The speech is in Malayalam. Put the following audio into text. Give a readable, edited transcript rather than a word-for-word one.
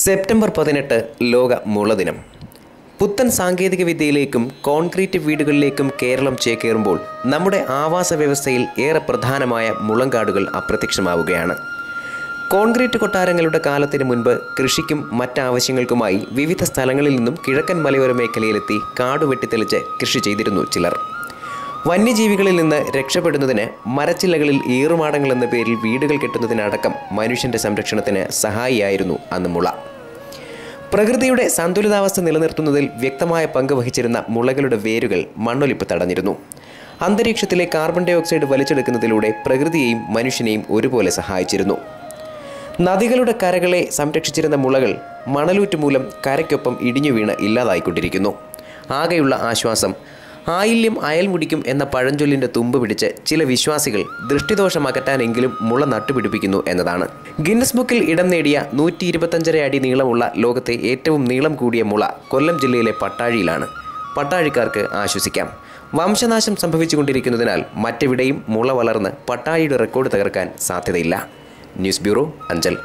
സെപ്റ്റംബർ 18 ലോക മുളദിനം. പുത്തൻ സാങ്കേതികവിദ്യയിലേക്കും കോൺക്രീറ്റ് വീടുകളിലേക്കും കേരളം ചേക്കേറുമ്പോൾ നമ്മുടെ ആവാസ വ്യവസ്ഥയിൽ ഏറെ പ്രധാനമായ മുളങ്കാടുകൾ അപ്രത്യക്ഷമാവുകയാണ്. കോൺക്രീറ്റ് കൊട്ടാരങ്ങളുടെ കാലത്തിന് മുൻപ് കൃഷിക്കും മറ്റാവശ്യങ്ങൾക്കുമായി വിവിധ സ്ഥലങ്ങളിൽ നിന്നും കിഴക്കൻ മലയോര മേഖലയിലെത്തി കാടുവെട്ടിത്തെളിച്ച് കൃഷി ചെയ്തിരുന്നു ചിലർ. വന്യജീവികളിൽ നിന്ന് രക്ഷപ്പെടുന്നതിന് മരച്ചില്ലകളിൽ ഈറുമാടങ്ങൾ എന്ന പേരിൽ വീടുകൾ കെട്ടുന്നതിനടക്കം മനുഷ്യൻ്റെ സംരക്ഷണത്തിന് സഹായിയായിരുന്നു അന്ന് മുള. പ്രകൃതിയുടെ സന്തുലിതാവസ്ഥ നിലനിർത്തുന്നതിൽ വ്യക്തമായ പങ്ക് വഹിച്ചിരുന്ന മുളകളുടെ വേരുകൾ മണ്ണൊലിപ്പ് തടഞ്ഞിരുന്നു. അന്തരീക്ഷത്തിലെ കാർബൺ ഡൈ ഓക്സൈഡ് വലിച്ചെടുക്കുന്നതിലൂടെ പ്രകൃതിയെയും മനുഷ്യനെയും ഒരുപോലെ സഹായിച്ചിരുന്നു. നദികളുടെ കരകളെ സംരക്ഷിച്ചിരുന്ന മുളകൾ മണലൂറ്റ് മൂലം കരയ്ക്കൊപ്പം ഇടിഞ്ഞു വീണ് ഇല്ലാതായിക്കൊണ്ടിരിക്കുന്നു. ആകെയുള്ള ആശ്വാസം ആയില്യം അയൽമുടിക്കും എന്ന പഴഞ്ചൊല്ലിൻ്റെ തുമ്പ് പിടിച്ച് ചില വിശ്വാസികൾ ദൃഷ്ടിദോഷം അകറ്റാനെങ്കിലും മുള നട്ടുപിടിപ്പിക്കുന്നു എന്നതാണ്. ഗിന്നസ് ബുക്കിൽ ഇടം നേടിയ 125 അടി നീളമുള്ള ലോകത്തെ ഏറ്റവും നീളം കൂടിയ മുള കൊല്ലം ജില്ലയിലെ പട്ടാഴിയിലാണ്. പട്ടാഴിക്കാർക്ക് ആശ്വസിക്കാം. വംശനാശം സംഭവിച്ചുകൊണ്ടിരിക്കുന്നതിനാൽ മറ്റെവിടെയും മുള വളർന്ന് പട്ടാഴിയുടെ റെക്കോർഡ് തകർക്കാൻ സാധ്യതയില്ല. News bureau, Anchal.